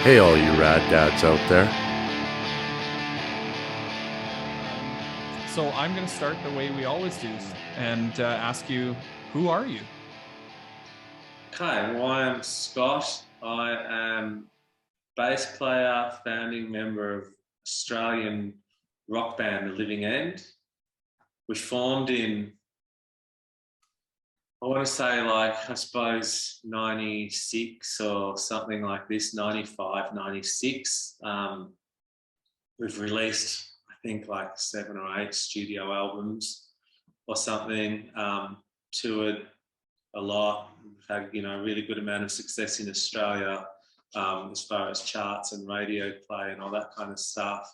Hey, all you rad dads out there. So I'm going to start the way we always do and ask you, who are you? Okay, well, I'm Scott. I am bass player, founding member of Australian rock band The Living End. We formed in, I want to say, I suppose 96 or something like this, 95, 96. We've released, I think, like 7 or 8 studio albums or something, toured a lot. We've had, a really good amount of success in Australia, as far as charts and radio play and all that kind of stuff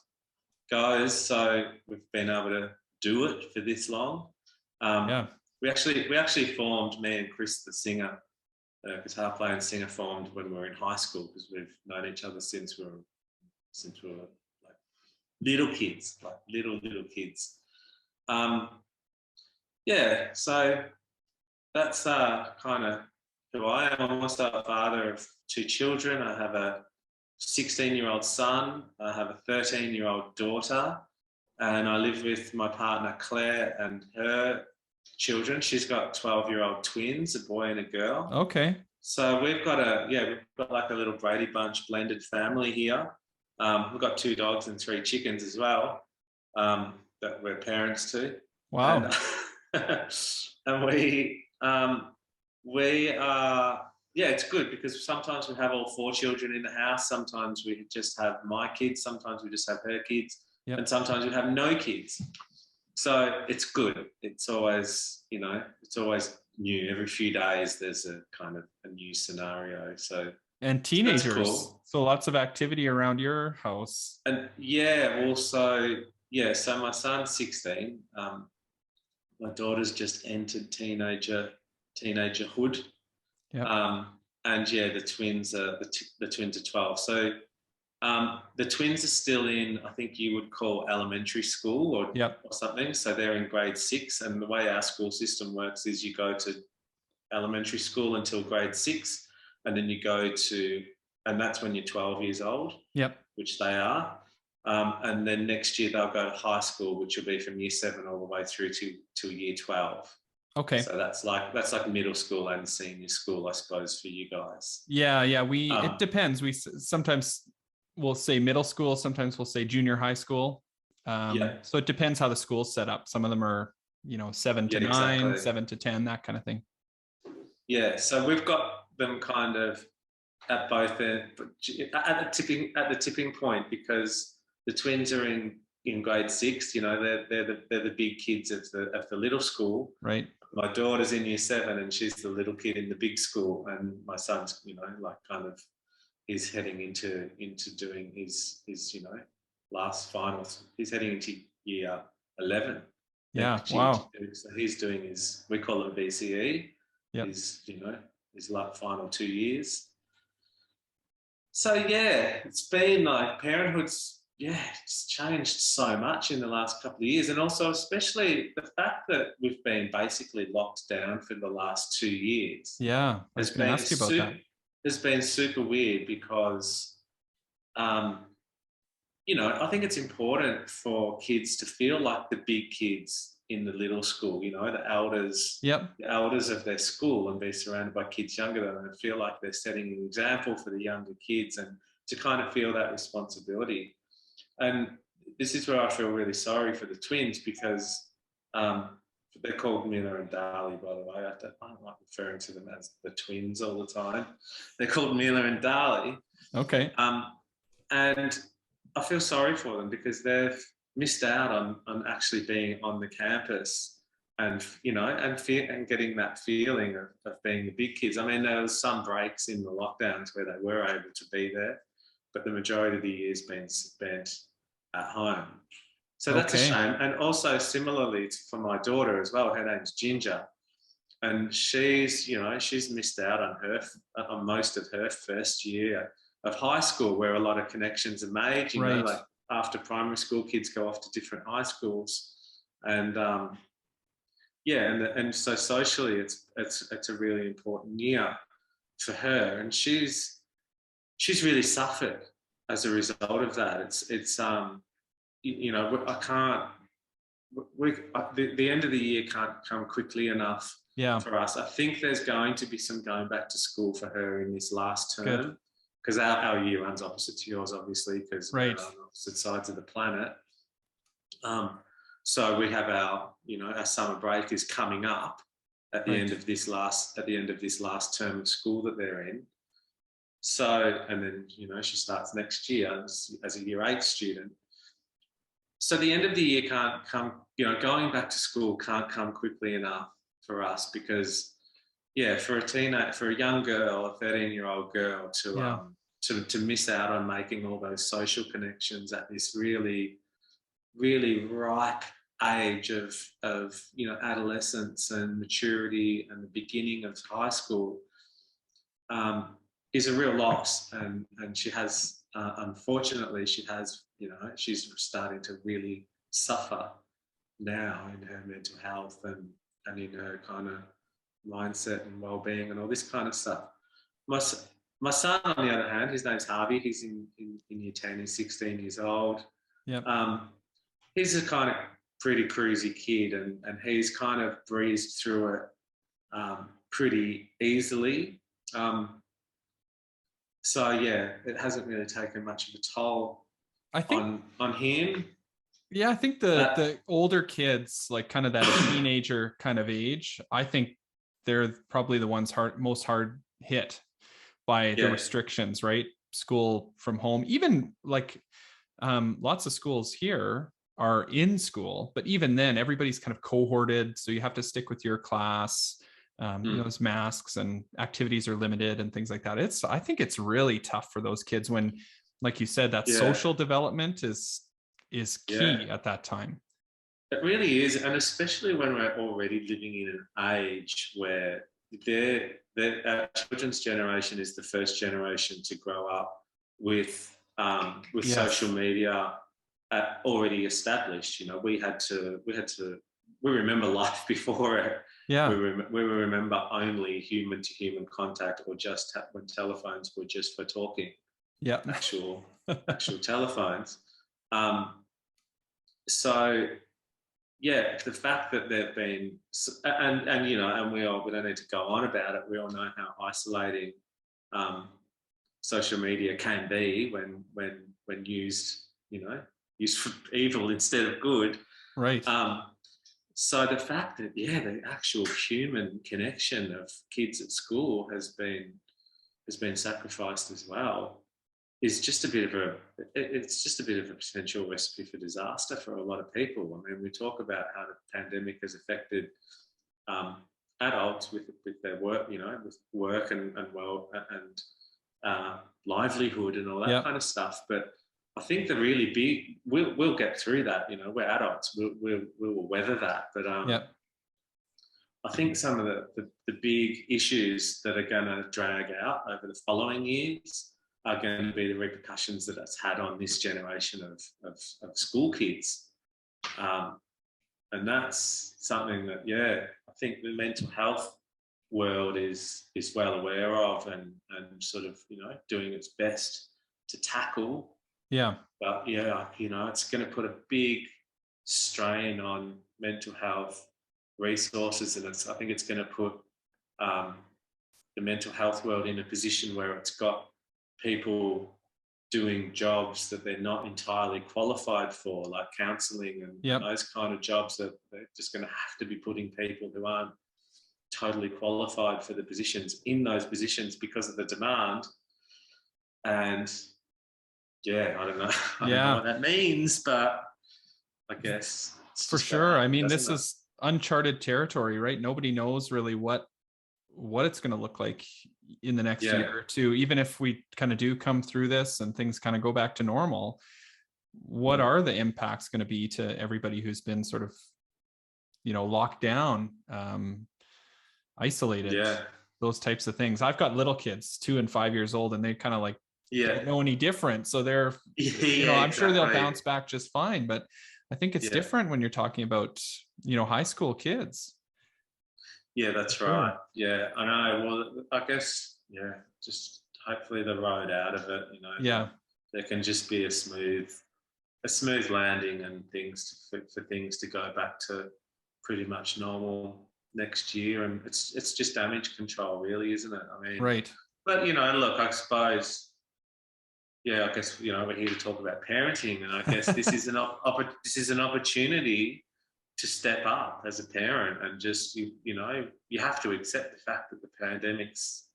goes. So we've been able to do it for this long. Yeah. We actually formed, me and Chris, the singer, the guitar player and singer, formed when we were in high school, because we've known each other since we were like little kids, like little kids. Um, yeah, so that's kind of who I am. I'm also a father of 2 children. I have a 16-year-old son. I have a 13-year-old daughter, and I live with my partner Claire and her children. She's got 12-year-old twins, a boy and a girl. Okay. So we've got like a little Brady Bunch blended family here. We've got 2 dogs and 3 chickens as well, that we're parents to. Wow. And, and we are, yeah, it's good because sometimes we have all 4 children in the house. Sometimes we just have my kids. Sometimes we just have her kids. Yep. And sometimes we have no kids. So it's good. It's always, it's always new. Every few days there's a kind of a new scenario. So And that's teenagers. cool. So lots of activity around your house. And so my son's 16. My daughter's just entered teenagerhood. Yep. And yeah, the twins are 12. So the twins are still in, I think you would call elementary school or something. So they're in grade 6. And the way our school system works is you go to elementary school until grade 6, and then and that's when you're 12 years old. Yep. Which they are. And then next year they'll go to high school, which will be from year 7 all the way through to year 12. Okay. So that's like middle school and senior school, I suppose, for you guys. Yeah. It depends. We sometimes we'll say middle school. Sometimes we'll say junior high school. So it depends how the school's set up. Some of them are, 7 to 9, exactly. 7 to 10, that kind of thing. Yeah. So we've got them kind of at both at the tipping point, because the twins are in grade 6. They're the big kids of the little school. Right. My daughter's in year 7, and she's the little kid in the big school, and my son's he's heading into doing his last finals. He's heading into year 11. Yeah. Wow. So he's doing we call it VCE. Yeah. His final 2 years. So yeah, it's been like parenthood's, it's changed so much in the last couple of years. And also especially the fact that we've been basically locked down for the last 2 years. Yeah, I was going to ask you about that. It's been super weird because, I think it's important for kids to feel like the big kids in the little school, the elders, the elders of their school, and be surrounded by kids younger than them and feel like they're setting an example for the younger kids, and to kind of feel that responsibility. And this is where I feel really sorry for the twins, because they're called Mila and Dali, by the way. I don't like referring to them as the twins all the time. They're called Mila and Dali. Okay. And I feel sorry for them because they've missed out on actually being on the campus and getting that feeling of being the big kids. I mean, there was some breaks in the lockdowns where they were able to be there, but the majority of the year's been spent at home. So that's a shame. And also similarly for my daughter as well, her name's Ginger, and she's missed out on most of her first year of high school, where a lot of connections are made, like after primary school, kids go off to different high schools. And and so socially it's a really important year for her. And she's she's really suffered as a result of that. It's you know, I can't. The end of the year can't come quickly enough for us. I think there's going to be some going back to school for her in this last term, because our year runs opposite to yours, obviously, because we're on opposite sides of the planet. So we have our summer break is coming up at the end of this last term of school that they're in. So, and then she starts next year as a year 8 student. So the end of the year can't come, going back to school can't come quickly enough for us, because for a young girl, a 13-year-old girl to miss out on making all those social connections at this really, really ripe age of adolescence and maturity and the beginning of high school is a real loss. And she has, unfortunately, she's starting to really suffer now in her mental health and in her kind of mindset and well-being and all this kind of stuff. My son, on the other hand, his name's Harvey. He's in year 10. He's 16 years old. He's a kind of pretty cruisy kid, and he's kind of breezed through it pretty easily. So it hasn't really taken much of a toll on him. Yeah, I think the older kids, like kind of that teenager kind of age, I think they're probably the ones most hard hit by the restrictions, right? School from home, even like lots of schools here are in school, but even then everybody's kind of cohorted. So you have to stick with your class. Those masks and activities are limited and things like that. I think it's really tough for those kids when, like you said, that social development is key at that time. It really is. And especially when we're already living in an age where our children's generation is the first generation to grow up with social media already established. We remember life before it. We remember only human-to-human contact, or just when telephones were just for talking. Actual telephones. So the fact that they've been, and we don't need to go on about it. We all know how isolating social media can be when used for evil instead of good. Right. So the fact that the actual human connection of kids at school has been sacrificed as well is just a bit of a potential recipe for disaster for a lot of people. I mean, we talk about how the pandemic has affected adults with their work, with work and livelihood and all that kind of stuff. But I think the really big, we'll get through that. We're adults. We will weather that. But I think some of the big issues that are going to drag out over the following years are going to be the repercussions that it's had on this generation of school kids. And that's something that, I think the mental health world is well aware of and sort of, doing its best to tackle. But it's going to put a big strain on mental health resources, and I think it's going to put the mental health world in a position where it's got people doing jobs that they're not entirely qualified for, like counselling and those kind of jobs, that they're just going to have to be putting people who aren't totally qualified for the positions in those positions because of the demand. And I don't know. I don't know what that means, but I guess for sure. I mean, this is uncharted territory, right? Nobody knows really what it's going to look like in the next year or two. Even if we kind of do come through this and things kind of go back to normal, what are the impacts going to be to everybody who's been sort of, locked down, isolated, those types of things. I've got little kids, 2 and 5 years old, and they kind of like don't know any different. So they're, I'm sure they'll bounce back just fine. But I think it's different when you're talking about, high school kids. Yeah, that's right. Yeah, I know. Well, I guess, just hopefully the road out of it, Yeah. there can just be a smooth landing and for things to go back to pretty much normal next year. And it's just damage control, really, isn't it? I mean, Right. but look, I suppose, I guess we're here to talk about parenting, and I guess this is an opportunity to step up as a parent, and just you have to accept the fact that the pandemic's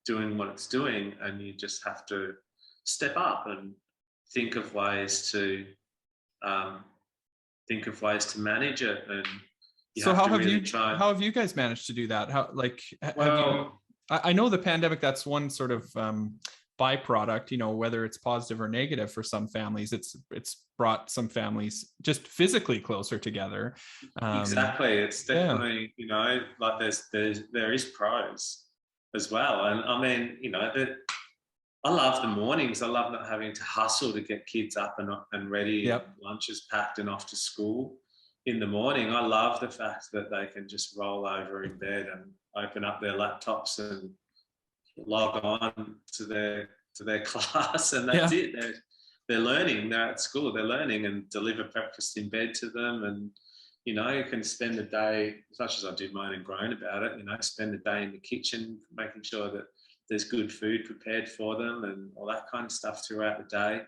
doing what it's doing, and you just have to step up and think of ways to manage it. And so how have you guys managed to do that? I know the pandemic, that's one sort of byproduct, whether it's positive or negative for some families, it's brought some families just physically closer together. Exactly. It's definitely, like there is pros as well. And I mean, I love the mornings. I love not having to hustle to get kids up and ready, Yep. lunches packed and off to school in the morning. I love the fact that they can just roll over in bed and open up their laptops and log on to their class, and that's it. They're learning. They're at school. They're learning, and deliver breakfast in bed to them. And you can spend the day, as much as I do moan and groan about it, spend the day in the kitchen making sure that there's good food prepared for them and all that kind of stuff throughout the day.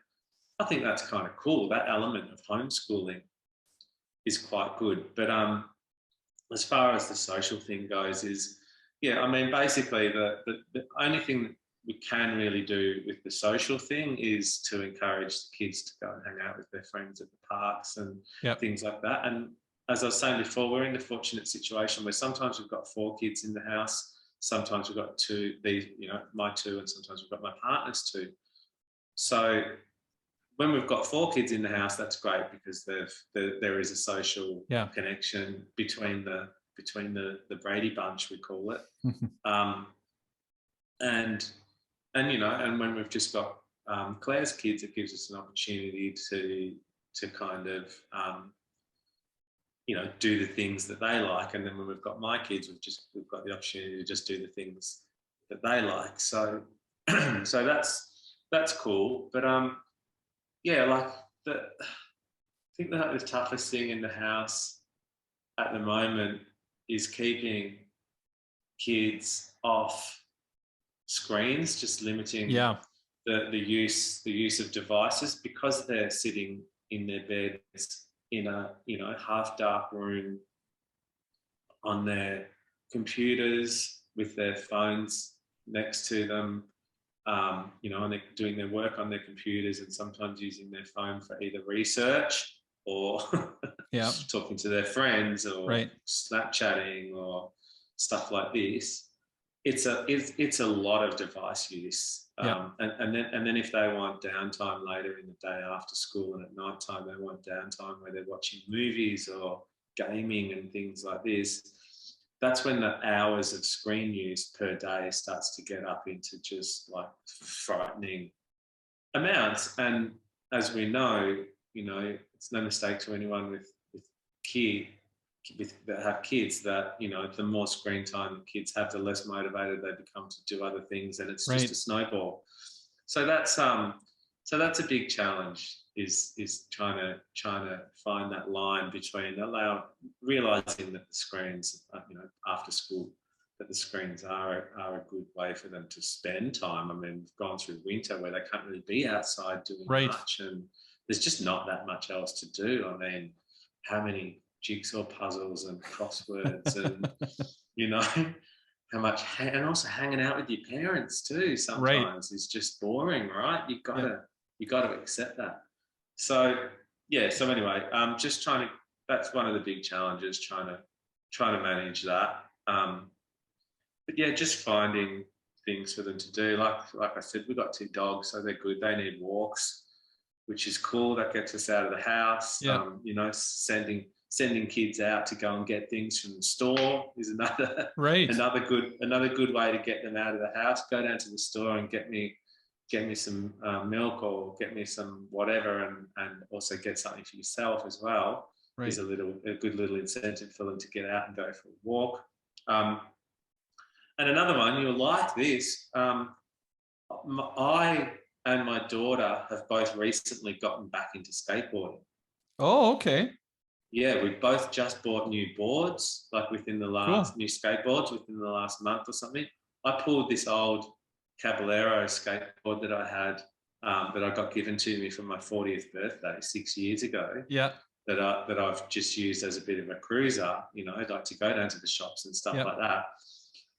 I think that's kind of cool. That element of homeschooling is quite good. But as far as the social thing goes, basically the only thing that we can really do with the social thing is to encourage the kids to go and hang out with their friends at the parks and things like that. And as I was saying before, we're in the fortunate situation where sometimes we've got 4 kids in the house, sometimes we've got 2, my 2, and sometimes we've got my partner's 2. So when we've got 4 kids in the house, that's great, because there is a social connection between the Brady Bunch, we call it. And when we've just got Claire's kids, it gives us an opportunity to kind of do the things that they like. And then when we've got my kids, we've got the opportunity to just do the things that they like. So so that's cool. But I think that the toughest thing in the house at the moment is keeping kids off screens, just limiting the use of devices, because they're sitting in their beds in a half dark room on their computers with their phones next to them, and they're doing their work on their computers and sometimes using their phone for either research or talking to their friends or Snapchatting or stuff like this. It's a lot of device use. And then if they want downtime later in the day after school and at night time, they want downtime where they're watching movies or gaming and things like this, that's when the hours of screen use per day starts to get up into just like frightening amounts. And as we know, it's no mistake to anyone that have kids that, the more screen time kids have, the less motivated they become to do other things, and it's just a snowball. So that's a big challenge, is trying to find that line between realizing that the screens, after school, that the screens are a good way for them to spend time. I mean, we've gone through winter where they can't really be outside doing much, and there's just not that much else to do. I mean, how many jigsaw puzzles and crosswords and how much, and also hanging out with your parents too sometimes is just boring, right? You gotta accept that. So anyway, just that's one of the big challenges, trying to manage that. But just finding things for them to do. Like I said, we've got 2 dogs, so they're good. They need walks, which is cool. That gets us out of the house. Sending kids out to go and get things from the store is another good way to get them out of the house. Go down to the store and get me some milk, or get me some whatever, and also get something for yourself as well. Is a good little incentive for them to get out and go for a walk. And another one, you'll like this. I and my daughter have both recently gotten back into skateboarding. Oh, okay. Yeah, we both just bought new boards, like within the last new skateboards within the last month or something. I pulled this old Caballero skateboard that I had that I got given to me for my 40th birthday 6 years ago. Yeah. That I've just used as a bit of a cruiser, you know, like to go down to the shops and stuff like that.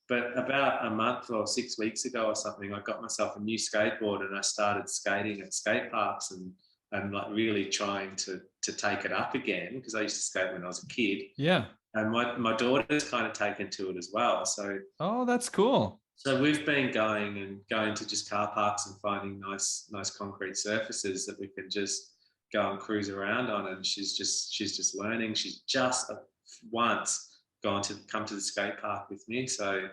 But about a month or 6 weeks ago or something, I got myself a new skateboard and I started skating at skate parks and like really trying to take it up again, because I used to skate when I was a kid. Yeah. And my daughter's kind of taken to it as well. So that's cool. So we've been going to just car parks and finding nice concrete surfaces that we can just go and cruise around on. And she's just learning. She's just once come to the skate park with me. So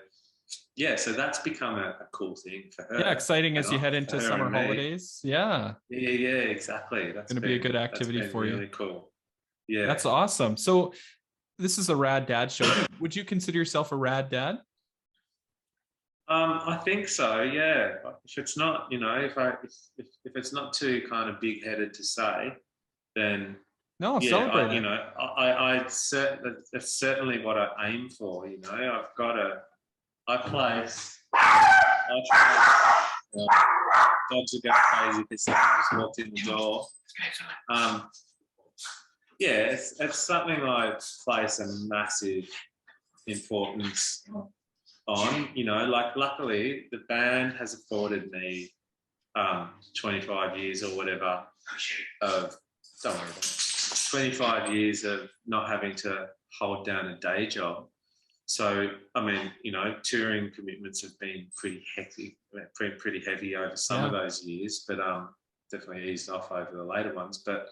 yeah, so that's become a cool thing for her. Yeah, exciting as you head into summer holidays. Yeah. Yeah, exactly. That's going to be a good activity for you. Really cool. Yeah. That's awesome. So this is a Rad Dad show. Would you consider yourself a rad dad? I think so. Yeah. If it's not, you know, if it's not too kind of big-headed to say, then no, yeah, celebrate it. You know, that's certainly what I aim for. You know, dogs are going crazy because someone just walked in the door. Yeah, it's something I place a massive importance on. You know, like luckily the band has afforded me 25 years or whatever of, don't worry about it, 25 years of not having to hold down a day job. So, I mean, you know, touring commitments have been pretty heavy over some of those years, but definitely eased off over the later ones. But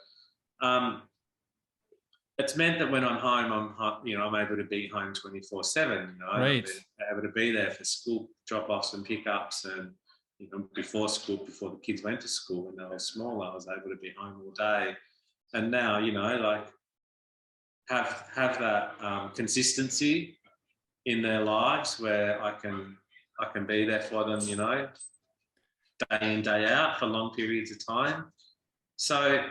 it's meant that when I'm home, I'm able to be home 24/7. You know, right. I'm able to be there for school drop-offs and pickups, and you know, before the kids went to school when they were small, I was able to be home all day. And now, you know, like have that consistency in their lives where I can be there for them, you know, day in, day out for long periods of time. So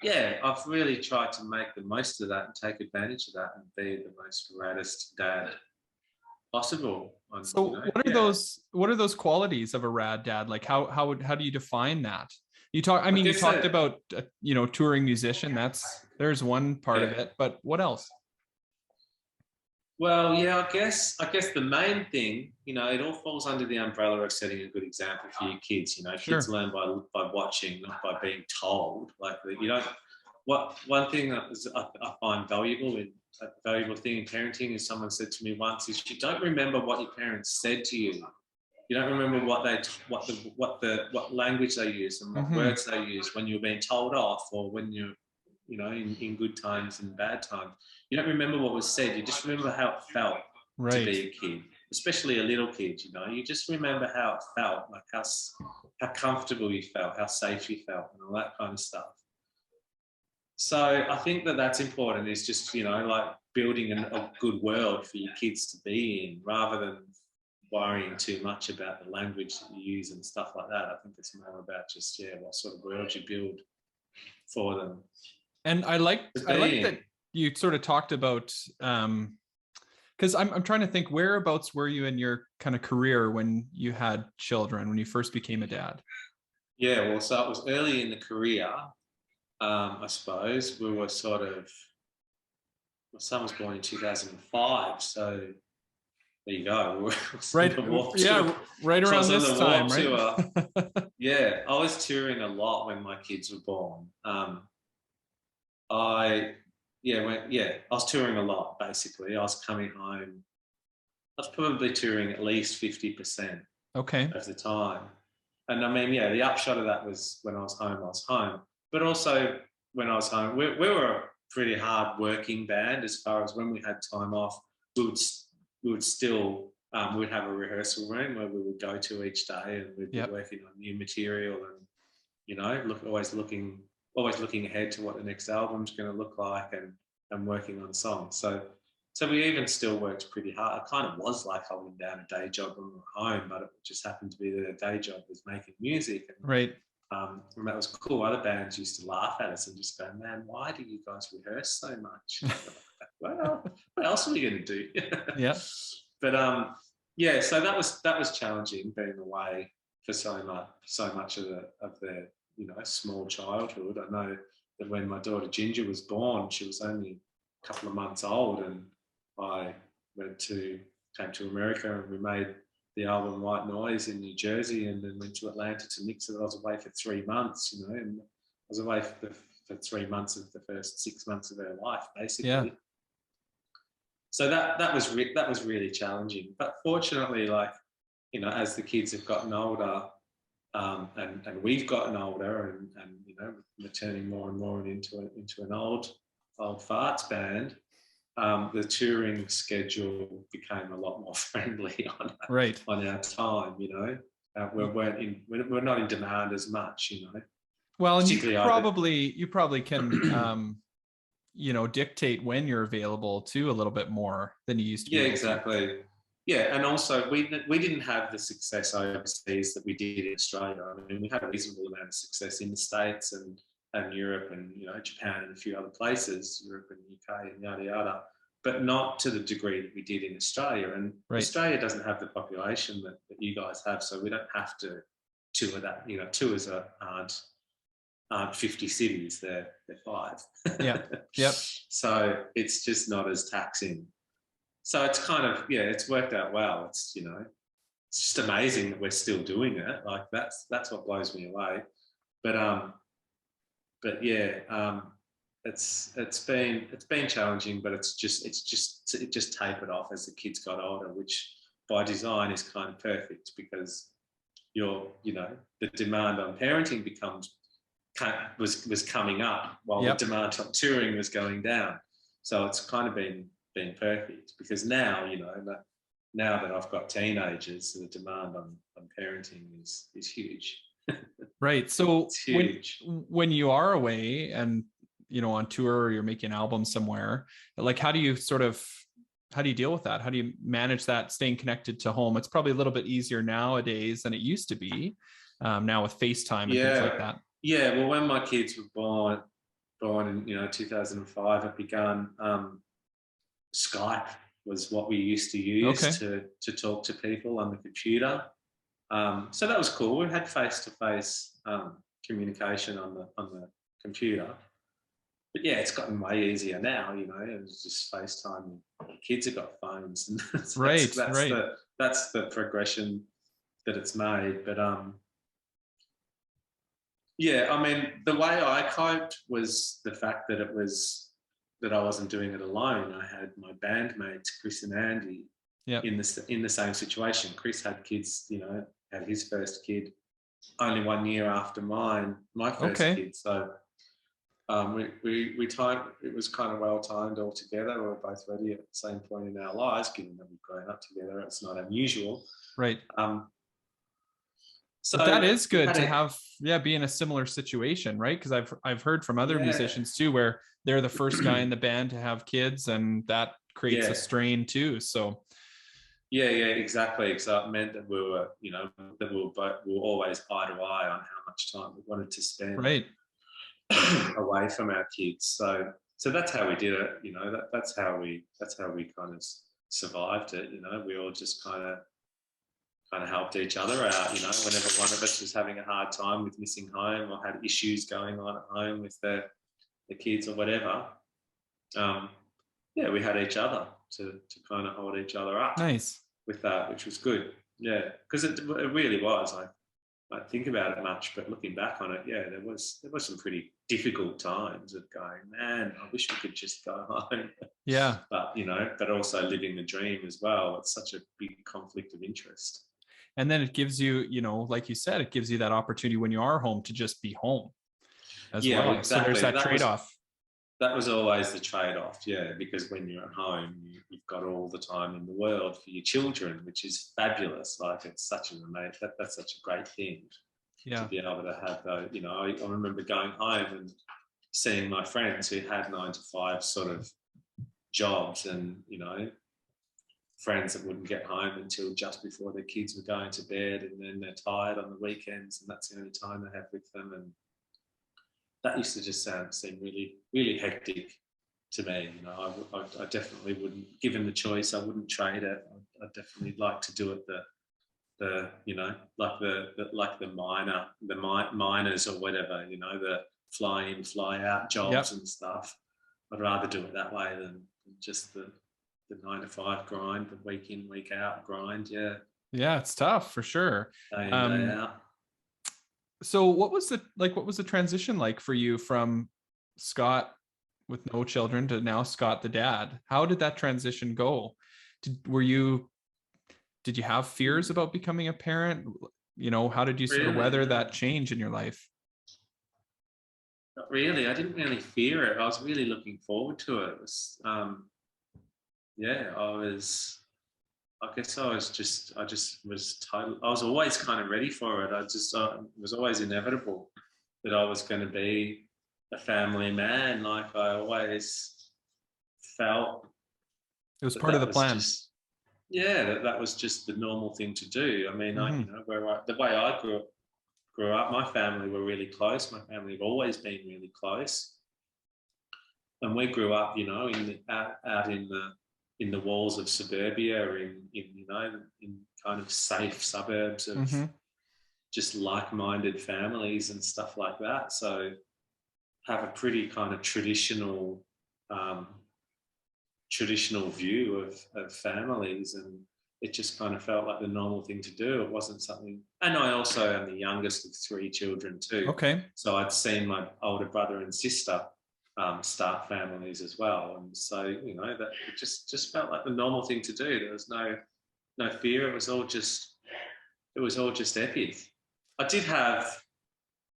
yeah, I've really tried to make the most of that and take advantage of that and be the most raddest dad possible. So you know, what are those qualities of a rad dad? Like how do you define that? You talked about you know, touring musician. There's one part of it, but what else? Well, yeah, I guess the main thing, you know, it all falls under the umbrella of setting a good example for your kids. You know, kids learn by watching, not by being told. Like, you know, one thing that I find valuable thing in parenting is, someone said to me once, is you don't remember what your parents said to you. You don't remember what language they use and what words they use when you're being told off, or when you're, you know, in good times and bad times. You don't remember what was said. You just remember how it felt to be a kid, especially a little kid. You know, you just remember how it felt, like how comfortable you felt, how safe you felt, and all that kind of stuff. So I think that's important. Is just, you know, like building a good world for your kids to be in, rather than worrying too much about the language that you use and stuff like that. I think it's more about just what sort of world you build for them. And I like that you sort of talked about, because I'm trying to think, whereabouts were you in your kind of career when you had children, when you first became a dad? Yeah, well, so it was early in the career, I suppose. We were sort of, my son was born in 2005, so there you go. Right around this time, right? Yeah, I was touring a lot when my kids were born. I was touring a lot, basically. I was coming home. I was probably touring at least 50% of the time. And I mean, the upshot of that was, when I was home. But also when I was home, we were a pretty hard working band. As far as when we had time off, we would still, we'd have a rehearsal room where we would go to each day, and we'd be working on new material, and, you know, always looking ahead to what the next album's going to look like, and working on songs. So So we even still worked pretty hard. It kind of was like holding down a day job when we were home, but it just happened to be that a day job was making music. And, Right. and that was cool. Other bands used to laugh at us and just go, man, why do you guys rehearse so much? Well, what else are we going to do? Yeah. But yeah, so that was challenging, being away for so much of the small childhood. I know that when my daughter Ginger was born, she was only a couple of months old, and I came to America, and we made the album White Noise in New Jersey, and then went to Atlanta to mix it. I was away for 3 months, and I was away for 3 months of the first 6 months of her life, basically. Yeah. So that was really challenging. But fortunately, as the kids have gotten older, and we've gotten older, and we're turning more and more into an old farts band, the touring schedule became a lot more friendly on our time. We're not in demand as much. Well, and you probably can dictate when you're available too a little bit more than you used to be. Yeah, exactly. Yeah, and also we didn't have the success overseas that we did in Australia. I mean, we had a reasonable amount of success in the States and Europe and Japan and a few other places, Europe and UK and yada yada, but not to the degree that we did in Australia. And Australia doesn't have the population that you guys have, so we don't have to tour that. Tours aren't 50 cities; they're 5. Yeah. Yep. So it's just not as taxing. So it's kind of, it's worked out well. It's it's just amazing that we're still doing it. Like that's what blows me away. But yeah, it's been challenging, but it just tapered off as the kids got older, which by design is kind of perfect, because the demand on parenting was coming up while the demand on touring was going down. So it's kind of been perfect, because now now that I've got teenagers, the demand on parenting is huge. Right. So it's huge. When you are away and on tour, or you're making an album somewhere, like how do you deal with that? How do you manage that, staying connected to home? It's probably a little bit easier nowadays than it used to be, now with FaceTime and things like that. Yeah, well, when my kids were born in 2005, I began Skype was what we used to use to talk to people on the computer. So that was cool. We had face-to-face communication on the computer. But yeah, it's gotten way easier now. It's just FaceTime. Kids have got phones, and that's the progression that it's made. But yeah, I mean, the way I coped was the fact that I wasn't doing it alone. I had my bandmates, Chris and Andy, in the same situation. Chris had kids, had his first kid only 1 year after my first kid. So it was kind of well timed all together. We were both ready at the same point in our lives, given that we've grown up together. It's not unusual. Right. So but that is good to have, be in a similar situation, right? Because I've heard from other musicians too, where they're the first guy in the band to have kids, and that creates a strain too. So yeah, exactly. So it meant that we were always eye to eye on how much time we wanted to spend away from our kids. So that's how we did it. That's how we kind of survived it. We all just kind of helped each other out, whenever one of us was having a hard time with missing home or had issues going on at home with the kids or whatever. We had each other to kind of hold each other up. Nice. With that, which was good. Yeah, because it really was. I think about it much, but looking back on it, there was some pretty difficult times of going, man, I wish we could just go home. Yeah. But but also living the dream as well. It's such a big conflict of interest. And then it gives you, like you said, it gives you that opportunity when you are home to just be home as well. Exactly. So there's that trade-off. That was always the trade-off, because when you're at home, you've got all the time in the world for your children, which is fabulous. Like, it's such an amazing, that's such a great thing to be able to have those. I remember going home and seeing my friends who had 9 to 5 sort of jobs, and friends that wouldn't get home until just before their kids were going to bed, and then they're tired on the weekends, and that's the only time they have with them. And that used to just seem really, really hectic to me. I definitely wouldn't, given the choice, I wouldn't trade it. I'd definitely like to do it like the miners or whatever, the fly in, fly out jobs and stuff. I'd rather do it that way than just the 9 to 5 grind, the week in, week out grind. Yeah, it's tough for sure. Day in, day out. So what was the transition like for you from Scott with no children to now Scott the dad? How did that transition go? Did you have fears about becoming a parent? How did you sort of weather that change in your life? Not really. I didn't really fear it. I was really looking forward to it. It was, I was always kind of ready for it. It was always inevitable that I was going to be a family man. Like, I always felt it was part of the plan. That was just the normal thing to do. I mean, the way I grew up, my family were really close. My family have always been really close, and we grew up, out in the walls of suburbia, in kind of safe suburbs of just like-minded families and stuff like that. So have a pretty kind of traditional view of families, and it just kind of felt like the normal thing to do. It wasn't something, and I also am the youngest of 3 children too. Okay. So I'd seen my older brother and sister start families as well, and so that it just felt like the normal thing to do. There was no fear. It was all just epic.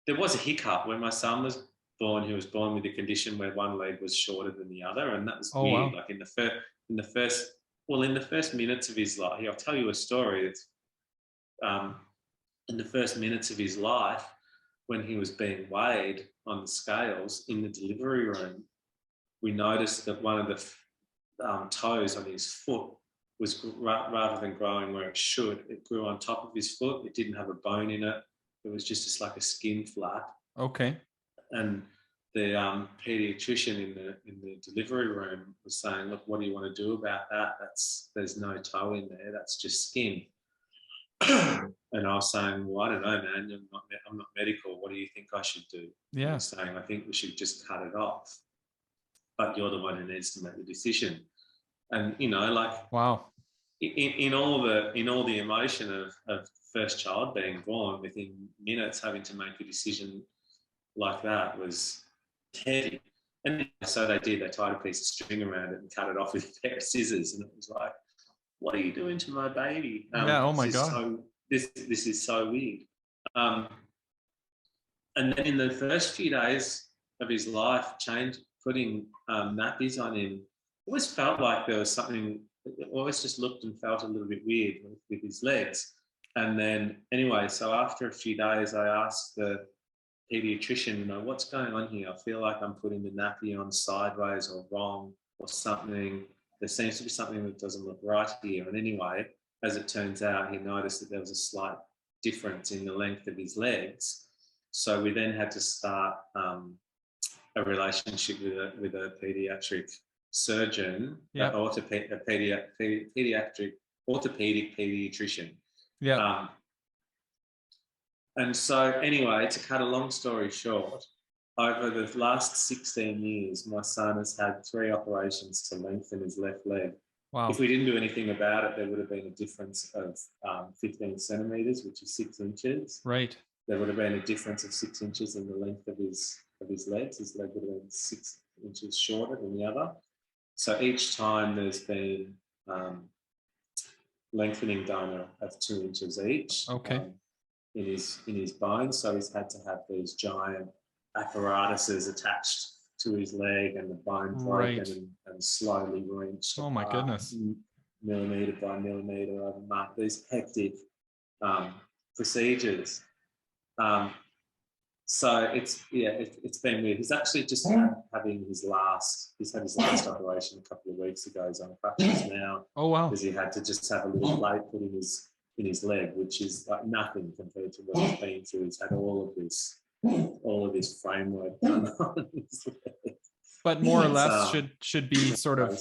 There was a hiccup when my son was born. He was born with a condition where one leg was shorter than the other, and that was weird. Wow. Like in the first minutes of his life, I'll tell you a story. It's in the first minutes of his life, when he was being weighed on the scales in the delivery room, we noticed that one of the toes on his foot was, rather than growing where it should, it grew on top of his foot. It didn't have a bone in it. It was just like a skin flap. Okay. And the pediatrician in the delivery room was saying, "Look, what do you want to do about that? There's no toe in there. That's just skin." And I was saying, "Well, I don't know, man. I'm not medical. What do you think I should do?" Yeah. He was saying, "I think we should just cut it off. But you're the one who needs to make the decision." And wow. In all the emotion of first child being born, within minutes having to make a decision like that was heavy. And so they did. They tied a piece of string around it and cut it off with a pair of scissors. And it was like, "What are you doing to my baby?" Oh my God. This is so weird. And then in the first few days of his life, putting nappies on him, always felt like there was something. It always just looked and felt a little bit weird with his legs. And then anyway, so after a few days, I asked the pediatrician, "What's going on here? I feel like I'm putting the nappy on sideways or wrong or something. There seems to be something that doesn't look right here." And anyway, as it turns out, he noticed that there was a slight difference in the length of his legs. So we then had to start a relationship with a pediatric surgeon, a pediatric orthopedic pediatrician. Yeah. And so anyway, to cut a long story short, over the last 16 years, my son has had 3 operations to lengthen his left leg. Wow. If we didn't do anything about it, there would have been a difference of 15 centimetres, which is 6 inches. Right. There would have been a difference of 6 inches in the length of his legs. His leg would have been 6 inches shorter than the other. So each time there's been lengthening done of 2 inches each. Okay. In his bones. So he's had to have these giant apparatuses attached to his leg, and the bone broken and slowly wrenched. Oh my goodness. Millimetre by millimetre over month. These hectic procedures. So it's been weird. He's actually just having his last operation a couple of weeks ago. He's on crutches now. Oh wow! Because he had to just have a little plate put in his leg, which is like nothing compared to what he's been through. He's had all of this framework done on his leg. But more or less should be sort of,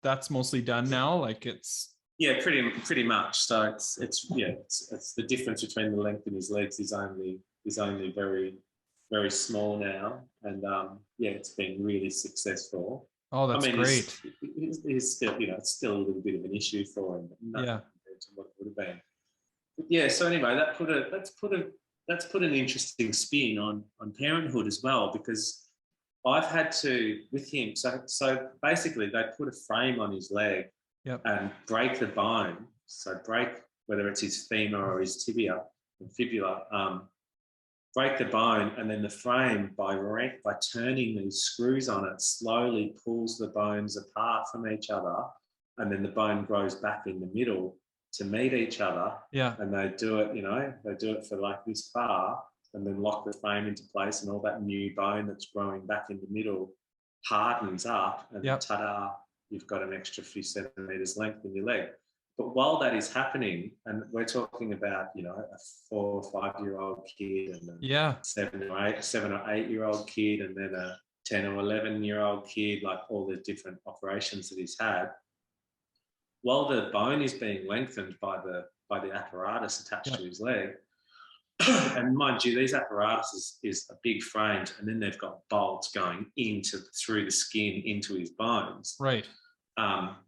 that's mostly done now. Like it's pretty much. So it's the difference between the length in his legs is only very, very small now, and it's been really successful. Oh, that's great. He's still, it's still a little bit of an issue for him, but nothing compared to what it would have been. But yeah. So anyway, that's put an interesting spin on parenthood as well, because I've had to with him. So basically, they put a frame on his leg and break the bone. So break whether it's his femur or his tibia and fibula. Break the bone, and then the frame, by turning these screws on it, slowly pulls the bones apart from each other, and then the bone grows back in the middle to meet each other. Yeah. And they do it for like this far, and then lock the frame into place, and all that new bone that's growing back in the middle hardens up, and ta-da, you've got an extra few centimeters length in your leg. But while that is happening, and we're talking about, a 4 or 5 year old kid, and a 7 or 8 year old kid, and then a 10 or 11 year old kid, like all the different operations that he's had, while the bone is being lengthened by the apparatus attached to his leg, and mind you, these apparatus is a big frame, and then they've got bolts going through the skin into his bones. Right.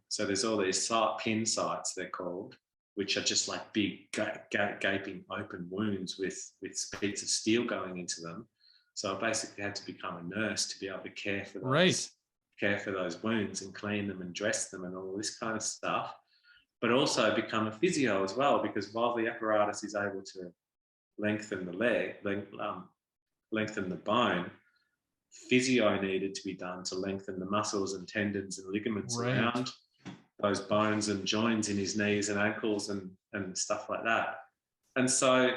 So there's all these pin sites, they're called, which are just like big gaping open wounds with bits of steel going into them. So I basically had to become a nurse to be able to care for those wounds and clean them and dress them and all this kind of stuff. But also become a physio as well, because while the apparatus is able to lengthen the leg, lengthen the bone, physio needed to be done to lengthen the muscles and tendons and ligaments around those bones and joints in his knees and ankles and stuff like that. And so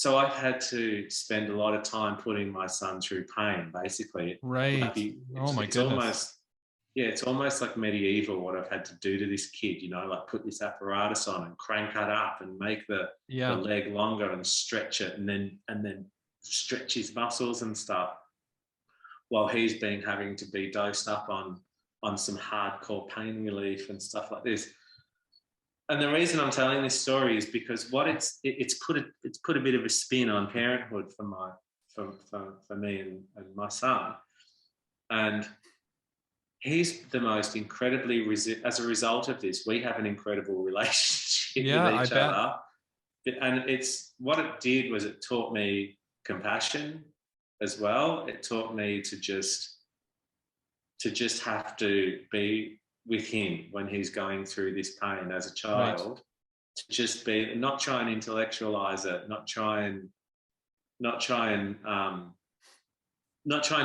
I've had to spend a lot of time putting my son through pain, basically. Right. Oh my goodness. It's almost like medieval what I've had to do to this kid, like put this apparatus on and crank it up and make the leg longer and stretch it, and then stretch his muscles and stuff, while he's been having to be dosed up on some hardcore pain relief and stuff like this. And the reason I'm telling this story is because it's put a bit of a spin on parenthood for me and my son. And he's the most incredibly, as a result of this, we have an incredible relationship with each other. And what it did was it taught me compassion as well. It taught me to just have to be with him when he's going through this pain as a child, to just be, not try and intellectualize it, not try and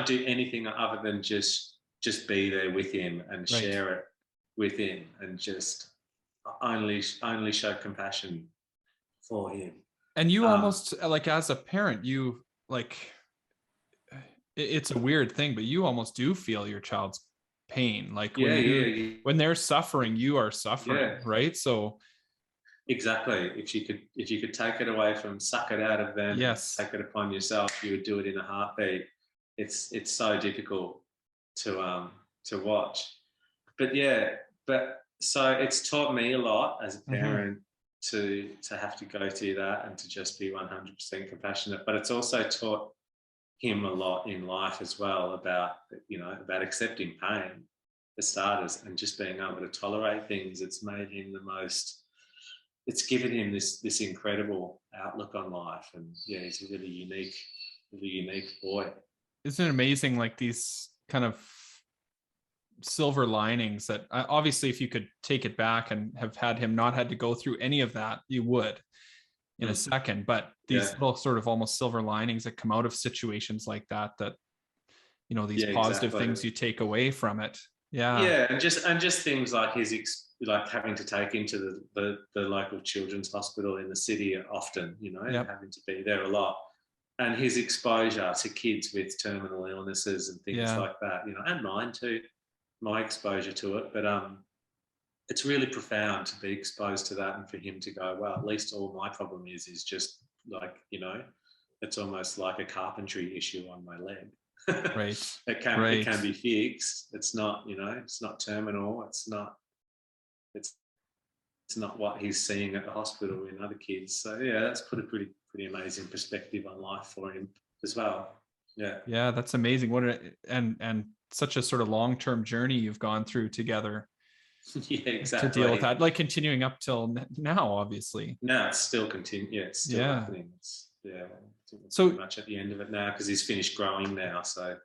do anything other than just be there with him and share it with him, and just only show compassion for him. And you almost, like, as a parent, you, like, it's a weird thing, but you almost do feel your child's pain. Like when they're suffering, you are suffering, right? So exactly. If you could take it away from, suck it out of them, take it upon yourself, you would do it in a heartbeat. It's so difficult to watch. But so it's taught me a lot as a parent to have to go through that and to just be 100% compassionate. But it's also taught him a lot in life as well about accepting pain for starters, and just being able to tolerate things. It's made him it's given him this incredible outlook on life. And he's a really unique boy. Isn't it amazing, like these kind of silver linings that obviously if you could take it back and have had him not had to go through any of that, you would in a second, but these little sort of almost silver linings that come out of situations like that these positive things you take away from it. And just things like his like having to take him to the local children's hospital in the city often, having to be there a lot, and his exposure to kids with terminal illnesses and things like that, you know, and mine too, my exposure to it. But it's really profound to be exposed to that, and for him to go, well, at least all my problem is just like, you know, it's almost like a carpentry issue on my leg. Right. It can be fixed. It's not, you know, it's not terminal. It's not what he's seeing at the hospital in other kids. So yeah, that's put a pretty amazing perspective on life for him as well. Yeah, that's amazing. And such a sort of long-term journey you've gone through together. Yeah, exactly. To deal with that, like continuing up till now, obviously. No, it's still continuing. Yeah, it's still happening. It's, so pretty much at the end of it now, because he's finished growing now. So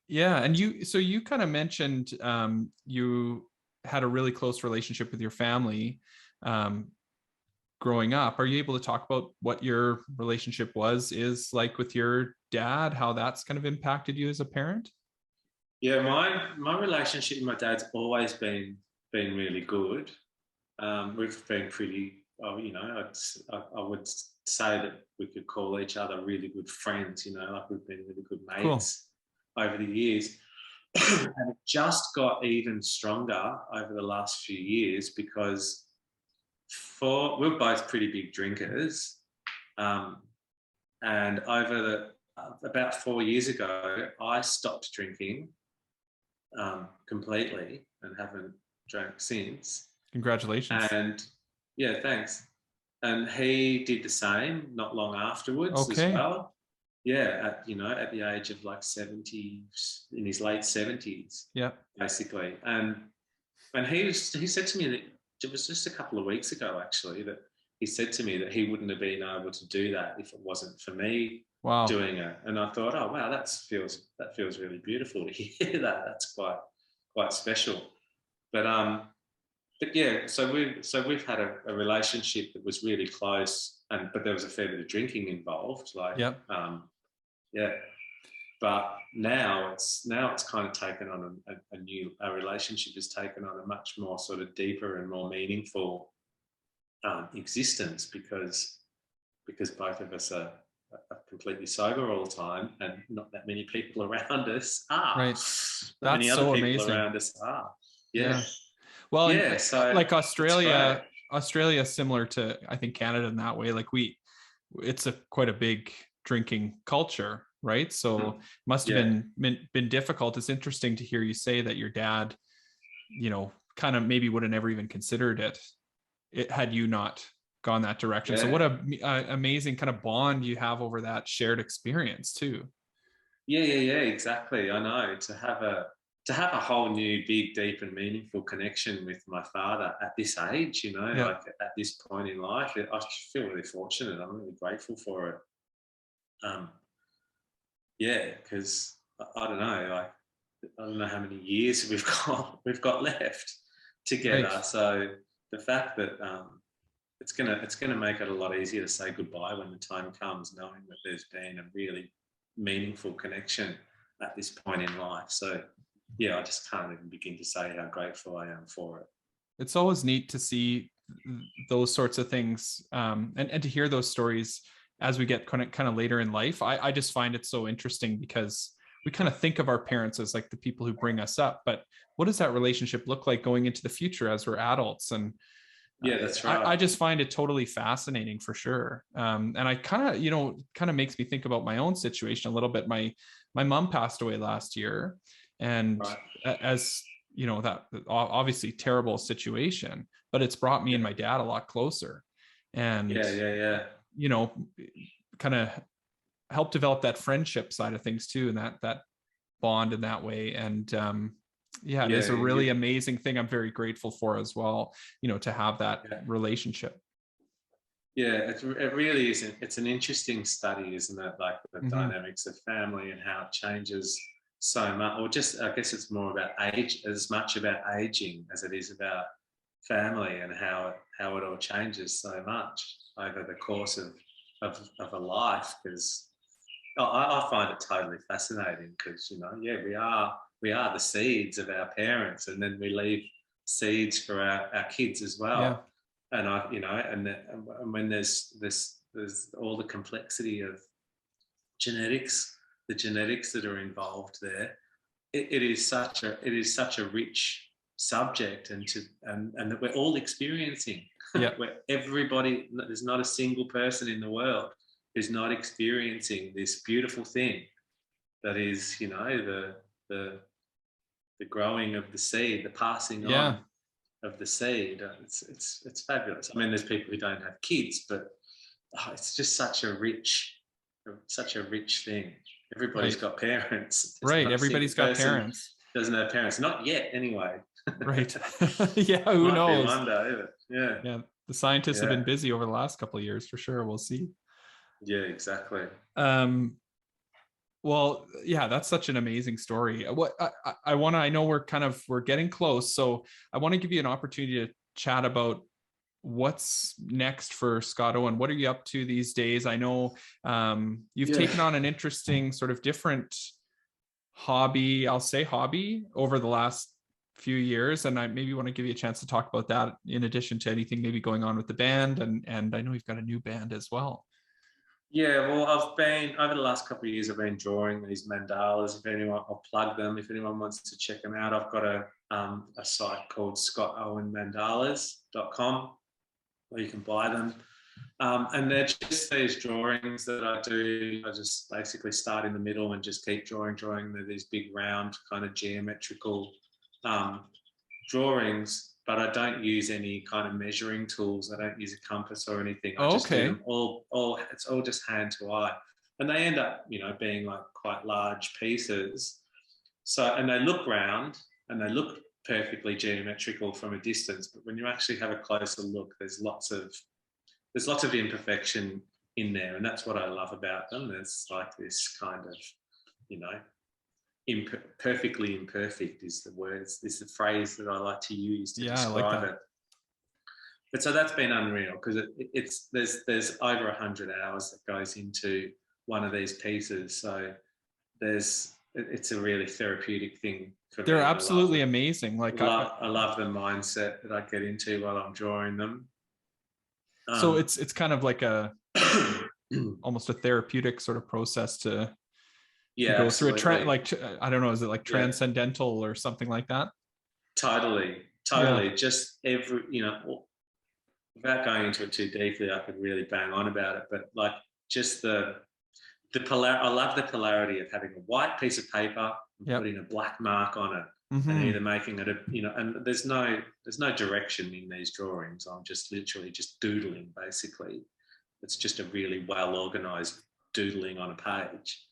and you kind of mentioned you had a really close relationship with your family growing up. Are you able to talk about what your relationship is like with your dad, how that's kind of impacted you as a parent? Yeah, my relationship with my dad's always been really good. We've been pretty, you know, I would say that we could call each other really good friends, you know, like we've been really good mates over the years. And it just got even stronger over the last few years, because we're both pretty big drinkers. And over about 4 years ago, I stopped drinking completely and haven't drank since. Congratulations. And yeah, thanks. And he did the same not long afterwards as well. Yeah, at the age of like 70, in his late 70s. Yeah, basically. And he said to me that it was just a couple of weeks ago, actually, that he said to me that he wouldn't have been able to do that if it wasn't for me doing it. And I thought, oh wow, that feels really beautiful to hear that. That's quite special. But yeah, so we've had a relationship that was really close, but there was a fair bit of drinking involved. But now it's kind of taken on a relationship has taken on a much more sort of deeper and more meaningful existence, because both of us are completely sober all the time, and not that many people around us are. Right. Not many other people amazing. Around us are. Yeah. Well, yeah, so like Australia is similar to, I think, Canada in that way. Like it's quite a big drinking culture, right? So it must have been difficult. It's interesting to hear you say that your dad, you know, kind of maybe would have never even considered it had you not gone that direction. So what a amazing kind of bond you have over that shared experience too. Yeah, exactly. I know, to have a whole new big, deep and meaningful connection with my father at this age, you know, like at this point in life, I feel really fortunate. I'm really grateful for it. Because I don't know, like, I don't know how many years we've got left together. Right. So the fact that it's gonna make it a lot easier to say goodbye when the time comes, knowing that there's been a really meaningful connection at this point in life. So yeah, I just can't even begin to say how grateful I am for it. It's always neat to see those sorts of things, and to hear those stories as we get kind of later in life. I just find it so interesting, because we kind of think of our parents as like the people who bring us up, but what does that relationship look like going into the future as we're adults? And yeah, that's right. I just find it totally fascinating, for sure. And I kind of makes me think about my own situation a little bit. My mom passed away last year, and as you know, that obviously terrible situation, but it's brought me and my dad a lot closer. And you know, kind of help develop that friendship side of things too, and that bond in that way. And it is a really amazing thing. I'm very grateful for as well, you know, to have that relationship. Yeah, it really is. It's an interesting study, isn't it? Like the dynamics of family and how it changes so much, or just, I guess it's more about age, as much about aging as it is about family, and how it all changes so much over the course of a life. Because I find it totally fascinating, because, you know, we are the seeds of our parents, and then we leave seeds for our kids as well. And and when there's all the complexity of genetics, the genetics that are involved there. It is such a rich subject, and that we're all experiencing. Yeah. Where everybody, there's not a single person in the world who's not experiencing this beautiful thing that is, you know, the growing of the seed, the passing on of the seed. It's fabulous. I mean, there's people who don't have kids, but it's just such a rich thing. Everybody's got parents. Right. Everybody's got parents. Doesn't have parents. Not yet, anyway. Right. Yeah. Who knows? One day, but yeah. Yeah. The scientists have been busy over the last couple of years for sure. We'll see. Yeah, exactly. Well, yeah, that's such an amazing story. What I know we're getting close, so I want to give you an opportunity to chat about what's next for Scott Owen. What are you up to these days? I know you've taken on an interesting sort of different hobby over the last few years, and I maybe want to give you a chance to talk about that in addition to anything maybe going on with the band, and I know you've got a new band as well. Yeah, well, I've been, over the last couple of years, I've been drawing these mandalas. If anyone, I'll plug them. If anyone wants to check them out, I've got a site called scottowenmandalas.com where you can buy them. And they're just these drawings that I do. I just basically start in the middle and just keep drawing. They're these big, round, kind of geometrical drawings. But I don't use any kind of measuring tools. I don't use a compass or anything. I just do them all. It's all just hand to eye, and they end up, you know, being like quite large pieces. So, and they look round and they look perfectly geometrical from a distance. But when you actually have a closer look, there's lots of imperfection in there, and that's what I love about them. There's like this kind of, you know, perfectly imperfect is the the phrase that I like to use to describe it. But so that's been unreal, because there's over 100 hours that goes into one of these pieces. So it's a really therapeutic thing for me. They're absolutely amazing. Like I love the mindset that I get into while I'm drawing them. So it's kind of like a almost a therapeutic sort of process to go absolutely. through I don't know, is it like transcendental or something like that? Totally. Just every, you know, without going into it too deeply, I could really bang on about it, but like just I love the polarity of having a white piece of paper and putting a black mark on it, and either making it and there's no direction in these drawings. I'm just literally just doodling, basically. It's just a really well organized doodling on a page.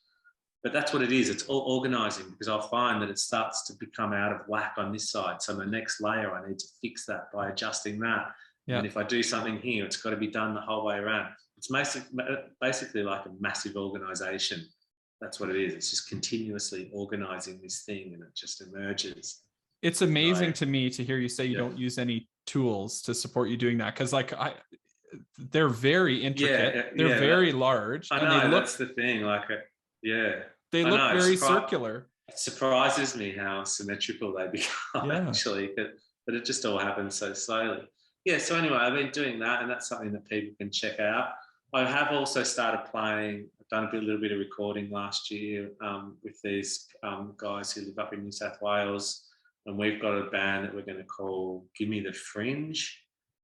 But that's what it is. It's all organising, because I'll find that it starts to become out of whack on this side. So my next layer, I need to fix that by adjusting that. Yeah. And if I do something here, it's got to be done the whole way around. It's basically like a massive organisation. That's what it is. It's just continuously organising this thing, and it just emerges. It's amazing to me to hear you say you don't use any tools to support you doing that, because they're very intricate. They're very large. I know, that's the thing. They look very circular. It surprises me how symmetrical they become, actually, but it just all happens so slowly. Yeah, so anyway, I've been doing that, and that's something that people can check out. I have also started playing. I've done a little bit of recording last year with these guys who live up in New South Wales, and we've got a band that we're going to call Gimme The Fringe.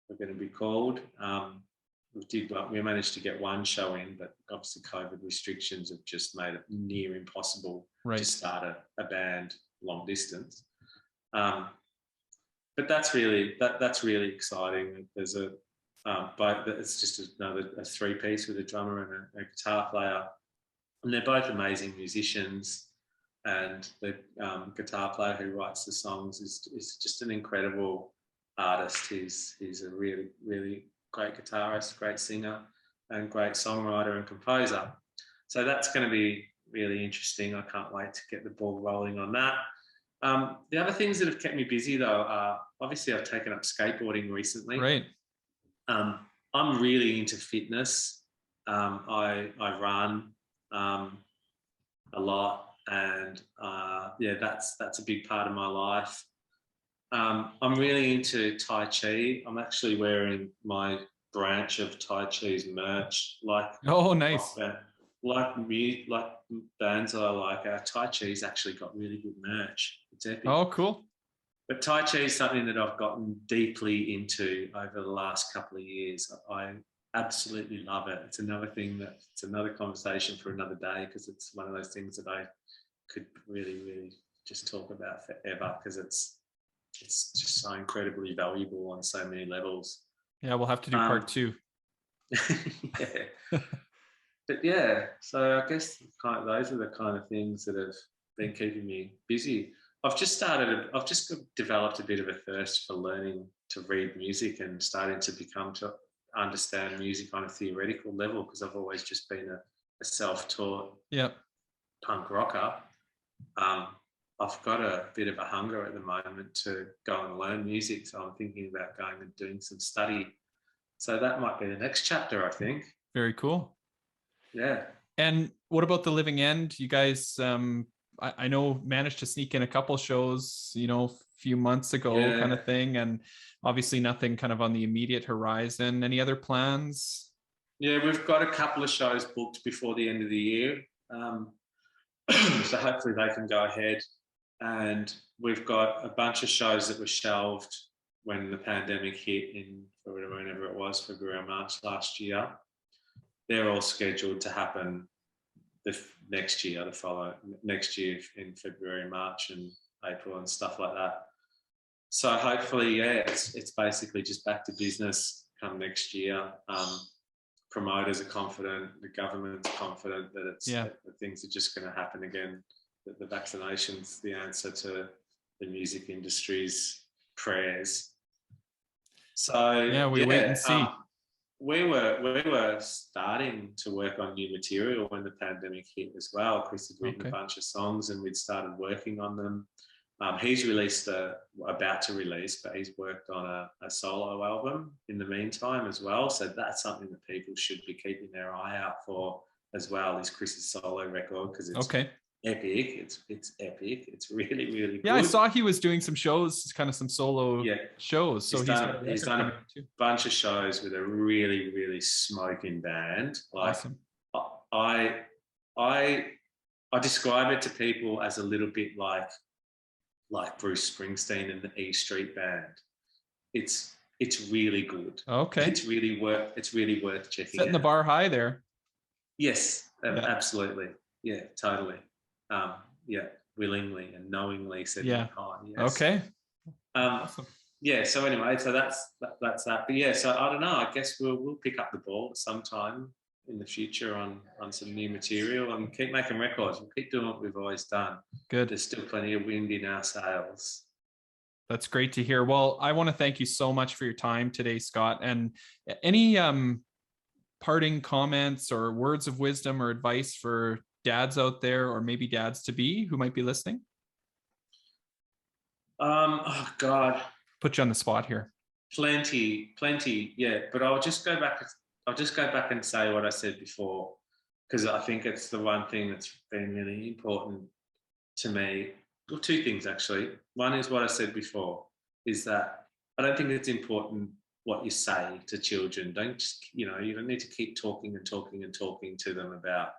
We're going to be called. We managed to get one show in, but obviously COVID restrictions have just made it near impossible to start a band long distance. But that's really exciting. There's it's just a three-piece with a drummer and a guitar player, and they're both amazing musicians. And the guitar player who writes the songs is just an incredible artist. He's a really, really great guitarist, great singer, and great songwriter and composer. So that's going to be really interesting. I can't wait to get the ball rolling on that. The other things that have kept me busy, though, are obviously I've taken up skateboarding recently. Right. I'm really into fitness. I run a lot, and that's a big part of my life. I'm really into Tai Chi. I'm actually wearing my branch of Tai Chi's merch. Oh, nice. like bands that I like, our Tai Chi's actually got really good merch. It's epic. Oh, cool. But Tai Chi is something that I've gotten deeply into over the last couple of years. I absolutely love it. It's another conversation for another day, because it's one of those things that I could really, really just talk about forever, because it's just so incredibly valuable on so many levels. Yeah, we'll have to do part 2. Yeah. But yeah, so I guess those are the kind of things that have been keeping me busy. I've just developed a bit of a thirst for learning to read music and starting to understand music on a theoretical level, because I've always just been a self-taught punk rocker. I've got a bit of a hunger at the moment to go and learn music, so I'm thinking about going and doing some study. So that might be the next chapter, I think. Very cool. Yeah. And what about the Living End? You guys, I know, managed to sneak in a couple shows, a few months ago, kind of thing, and obviously nothing kind of on the immediate horizon. Any other plans? Yeah, we've got a couple of shows booked before the end of the year, so hopefully they can go ahead. And we've got a bunch of shows that were shelved when the pandemic hit whenever it was, February or March last year. They're all scheduled to happen next year in February, March and April and stuff like that. So hopefully, it's basically just back to business come next year. Promoters are confident, the government's confident that that things are just going to happen again, that the vaccination's the answer to the music industry's prayers. So we wait and see. We were starting to work on new material when the pandemic hit as well. Chris had written a bunch of songs and we'd started working on them. He's about to release, but he's worked on a solo album in the meantime as well. So that's something that people should be keeping their eye out for as well, is Chris's solo record, because it's epic. It's epic. It's really, really good. Yeah, I saw he was doing some shows, kind of some solo shows. So he's done a bunch of shows with a really, really smoking band. Awesome. I describe it to people as a little bit like Bruce Springsteen and the E Street Band. It's really good. Okay. It's really worth checking Setting out. the bar high there. Yes, absolutely. Yeah, totally. Willingly and knowingly setting the high. Yes. Okay. Awesome. Yeah. So anyway, so that's that. But yeah, so I don't know. I guess we'll pick up the ball at some time in the future on some new material and keep making records. We'll keep doing what we've always done. Good. There's still plenty of wind in our sails. That's great to hear. Well, I want to thank you so much for your time today, Scott. And any parting comments or words of wisdom or advice for dads out there, or maybe dads to be who might be listening? Oh God. Put you on the spot here. Plenty. Yeah. But I'll just go back and say what I said before, because I think it's the one thing that's been really important to me. Well, two things actually. One is what I said before, is that I don't think it's important what you say to children. Don't just, you don't need to keep talking to them about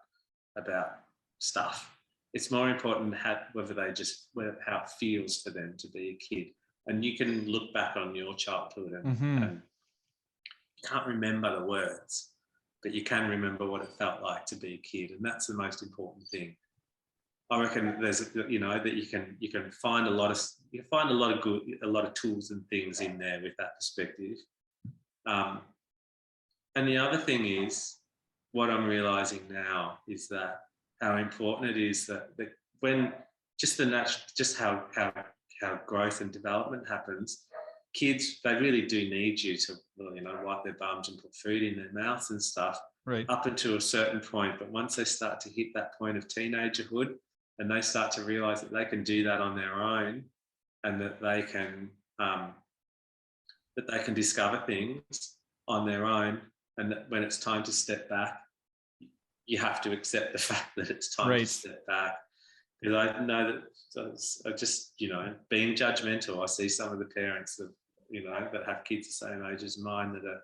stuff. It's more important how it feels for them to be a kid. And you can look back on your childhood and you can't remember the words, but you can remember what it felt like to be a kid, and that's the most important thing. I reckon there's that you can find a lot of tools and things in there with that perspective. And the other thing is, what I'm realizing now is that how important it is that when just how growth and development happens, kids, they really do need you to wipe their bums and put food in their mouths and stuff, right, up until a certain point. But once they start to hit that point of teenagerhood and they start to realize that they can do that on their own, and that they can discover things on their own, and that when it's time to step back, you have to accept the fact that it's time to step back. Because I know that I just, being judgmental, I see some of the parents that, that have kids the same age as mine that are,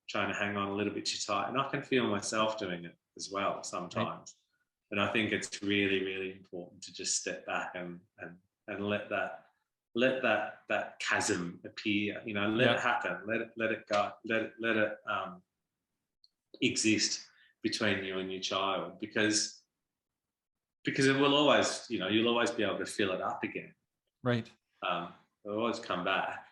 trying to hang on a little bit too tight. And I can feel myself doing it as well sometimes. And I think it's really, really important to just step back and let that chasm appear. You know, let it happen. Let it go. Let it exist between you and your child, because it will always, you know, you'll always be able to fill it up again. Right. It'll always come back.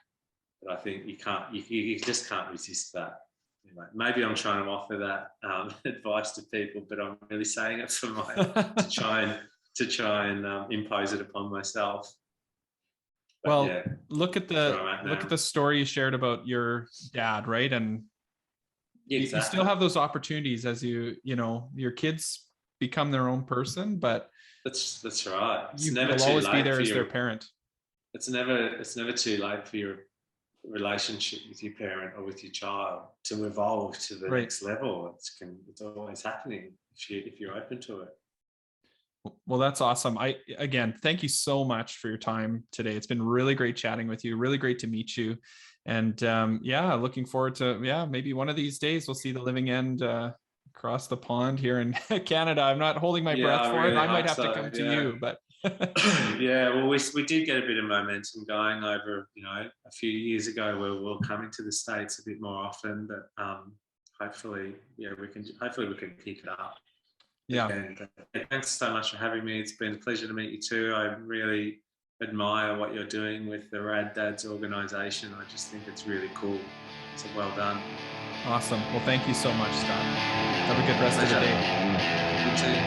But I think you just can't resist that. Anyway, maybe I'm trying to offer that advice to people, but I'm really saying it for to try and impose it upon myself. But well, yeah, look at the story you shared about your dad, right? And you still have those opportunities as you know, your kids become their own person, but that's right. It's never too always late be there as their parent. It's never too late for your relationship with your parent or with your child to evolve to the next level. It's always happening if you're open to it. Well, that's awesome. Again, thank you so much for your time today. It's been really great chatting with you. Really great to meet you. And looking forward to maybe one of these days we'll see the living end across the pond here in Canada. I'm not holding my breath for it. I might have to come to you, but yeah, well, we did get a bit of momentum going over, you know, a few years ago where we're coming to the States a bit more often, but hopefully we can pick it up. Yeah. And thanks so much for having me. It's been a pleasure to meet you too. I really admire what you're doing with the Rad Dads organization. I just think it's really cool. So well done. Awesome. Well, thank you so much, Scott. Have a good rest of the day. You too.